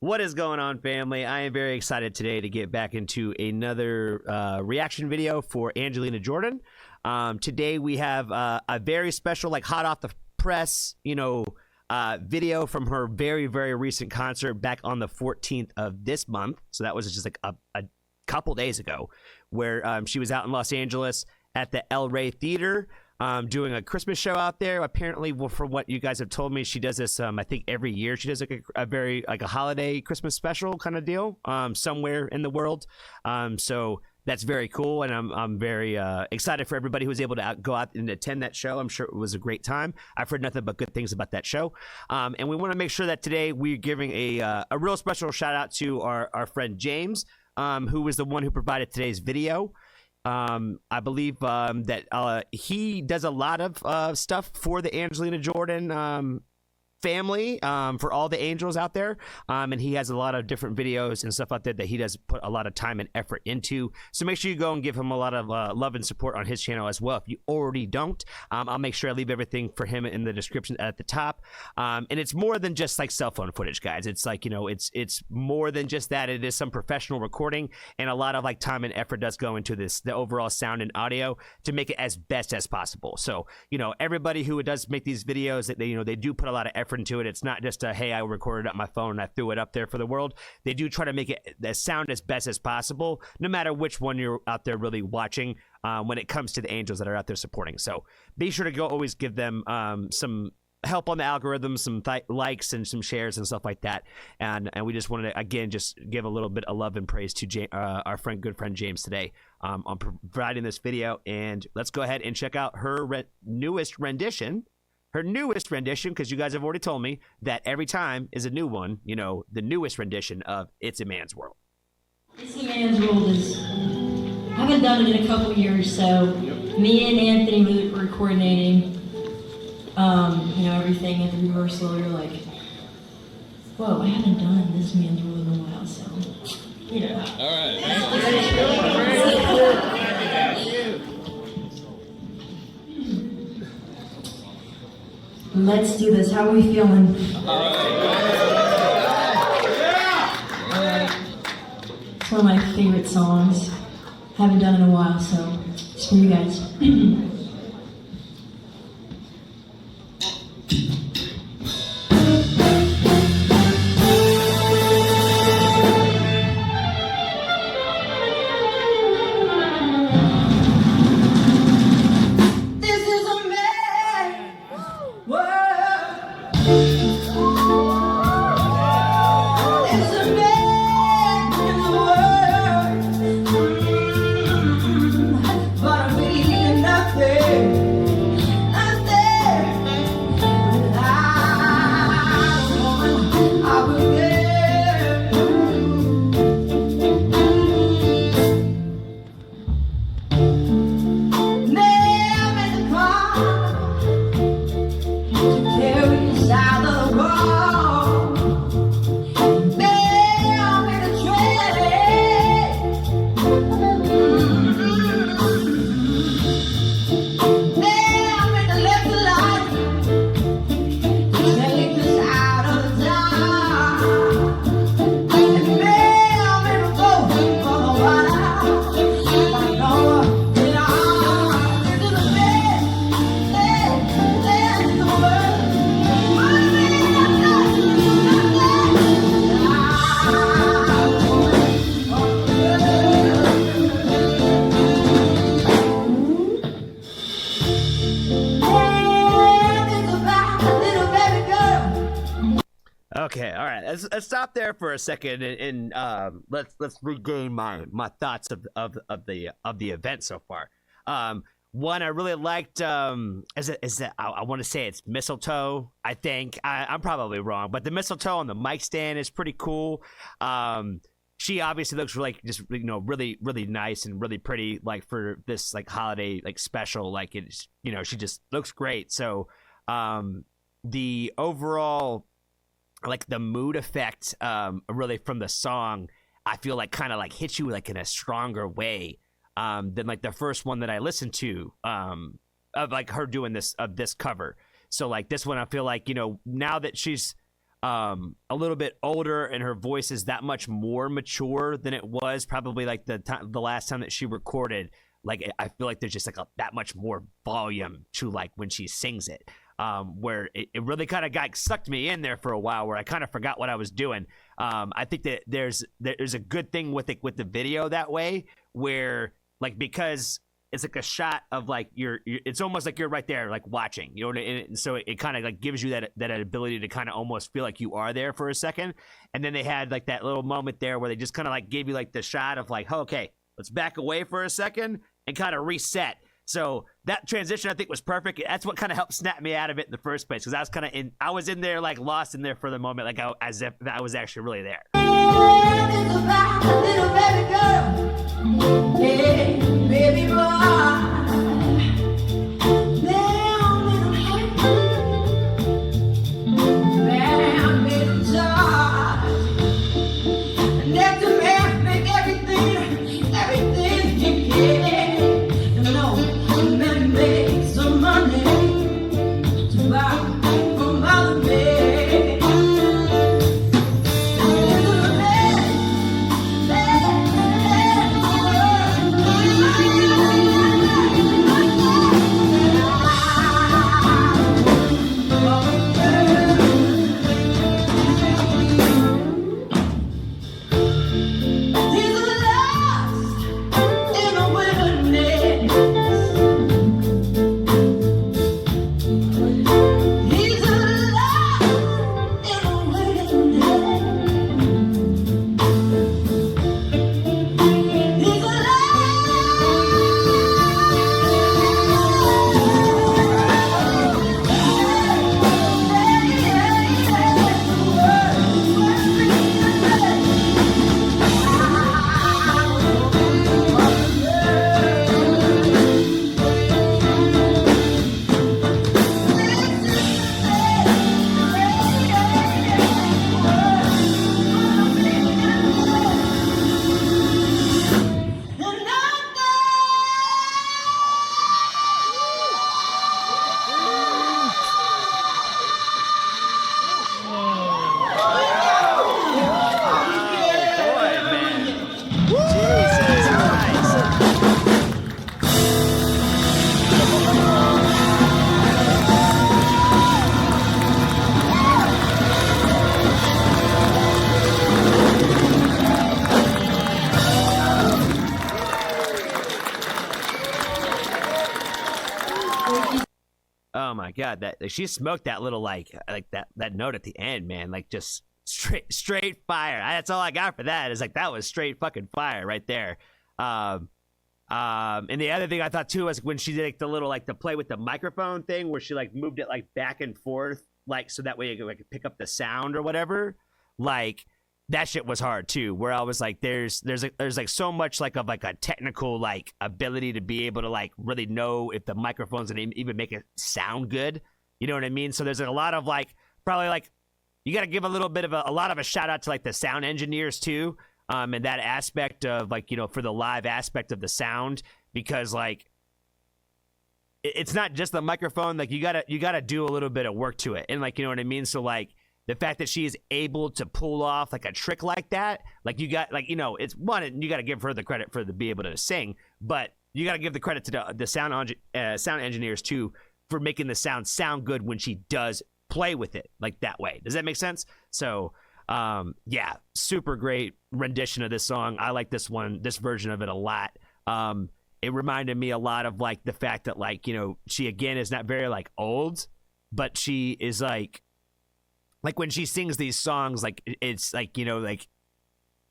What is going on, family? I am very excited today to get back into another reaction video for Angelina Jordan. Today we have a very special, like hot off the press, video from her very, very recent concert back on the 14th of this month. So that was just like a couple days ago, where she was out in Los Angeles at the El Rey Theater. Doing a Christmas show out there. Apparently, well, from what you guys have told me, she does this, I think every year she does like a very, like a holiday Christmas special kind of deal, somewhere in the world. So that's very cool. And I'm very excited for everybody who was able to go out and attend that show. I'm sure it was a great time. I've heard nothing but good things about that show. And we want to make sure that today we're giving a real special shout out to our friend James, who was the one who provided today's video. I believe that he does a lot of stuff for the Angelina Jordan family, for all the angels out there, and he has a lot of different videos and stuff out there that he does put a lot of time and effort into. So make sure you go and give him a lot of love and support on his channel as well if you already don't. I'll make sure I leave everything for him in the description at the top. And it's more than just like cell phone footage, guys. It's like, it's more than just that. It is some professional recording, and a lot of like time and effort does go into the overall sound and audio to make it as best as possible. So everybody who does make these videos, they do put a lot of effort into it. It's not just a, hey, I recorded it on my phone and I threw it up there for the world. They do try to make it sound as best as possible, no matter which one you're out there really watching, when it comes to the angels that are out there supporting. So be sure to go always give them some help on the algorithm, some likes and some shares and stuff like that. And we just wanted to, again, just give a little bit of love and praise to our good friend James today, on providing this video. And let's go ahead and check out her newest rendition, because you guys have already told me that every time is a new one, the newest rendition of It's a Man's World. It's a Man's World I haven't done it in a couple years, so me and Anthony were coordinating, everything at the rehearsal. You're like, whoa, I haven't done This Man's World in a while, so, All right. Let's do this. How are we feeling? It's one of my favorite songs. Haven't done it in a while, so it's for you guys. Okay, all right. Let's stop there for a second, and let's regain my thoughts of the event so far. One I really liked is that I want to say it's mistletoe. I think I'm probably wrong, but the mistletoe on the mic stand is pretty cool. She obviously looks like just really nice and really pretty, like for this like holiday like special. Like it's she just looks great. So the overall, like the mood effect, really from the song, I feel like kind of like hits you like in a stronger way than like the first one that I listened to, of like her doing this cover. So like this one, I feel like now that she's a little bit older, and her voice is that much more mature than it was probably like the last time that she recorded. Like, I feel like there's just like that much more volume to like when she sings it, where it really kind of sucked me in there for a while, where I kind of forgot what I was doing. I think that there's a good thing with it, with the video that way, where like, because it's like a shot of like it's almost like you're right there like watching, you know, and so it kind of like gives you that ability to kind of almost feel like you are there for a second. And then they had like that little moment there where they just kind of like gave you like the shot of like, oh, okay, let's back away for a second and kind of reset. So that transition, I think, was perfect. That's what kind of helped snap me out of it in the first place, because I was kind of I was in there like lost in there for the moment, like as if I was actually really there. Little baby girl, hey, baby boy. Oh my God, that she smoked that little like that note at the end, man. Like, just straight fire. That's all I got for that. Is like, that was straight fucking fire right there. And the other thing I thought too was when she did like the little like the play with the microphone thing, where she like moved it like back and forth, like so that way it could like pick up the sound or whatever. Like, that shit was hard too, where I was like, there's like so much like of like a technical like ability to be able to like really know if the microphone's gonna even make it sound good. You know what I mean? So there's like a lot of like, probably like, you got to give a little bit of a lot of a shout out to like the sound engineers too. And that aspect of like, you know, for the live aspect of the sound, because like, it's not just the microphone. Like, you gotta do a little bit of work to it. And like, you know what I mean? So like, the fact that she is able to pull off like a trick like that, like, you got like, you know, it's one, and you got to give her the credit for be able to sing, but you got to give the credit to the sound engineers too, for making the sound good when she does play with it like that way. Does that make sense? So yeah, super great rendition of this song. I like this version of it a lot. It reminded me a lot of like the fact that like, you know, she again is not very like old, but she is like when she sings these songs, like, it's like, you know, like,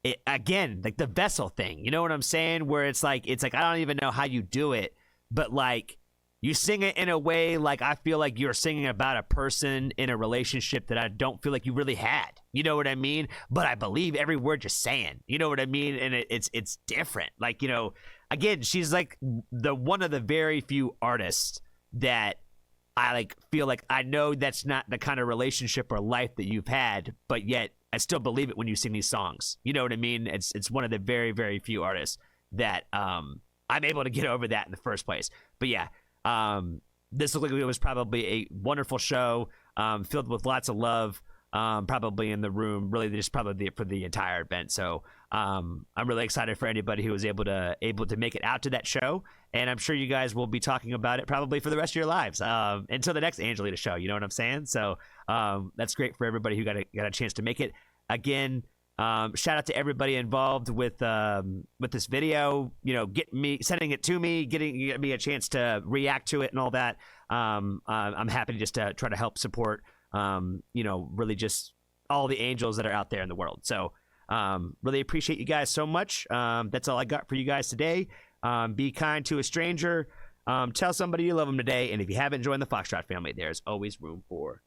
it again, like the vessel thing, you know what I'm saying? Where it's like I don't even know how you do it, but like, you sing it in a way like I feel like you're singing about a person in a relationship that I don't feel like you really had. You know what I mean? But I believe every word you're saying. You know what I mean? And it's different. Like, you know, again, she's like one of the very few artists that I like feel like I know that's not the kind of relationship or life that you've had, but yet I still believe it when you sing these songs. You know what I mean? It's one of the very, very few artists that I'm able to get over that in the first place. But yeah, this looked like it was probably a wonderful show, filled with lots of love. probably in the room, really just probably for the entire event. So I'm really excited for anybody who was able to make it out to that show, and I'm sure you guys will be talking about it probably for the rest of your lives until the next Angelina show. You know what I'm saying? So that's great for everybody who got a chance to make it. Again, shout out to everybody involved with this video. You know, sending it to me, getting me a chance to react to it and all that. I'm happy to just try to help support. You know, really just all the angels that are out there in the world. So really appreciate you guys so much. That's all I got for you guys today. Be kind to a stranger. Tell somebody you love them today. And if you haven't joined the Foxtrot family, there's always room for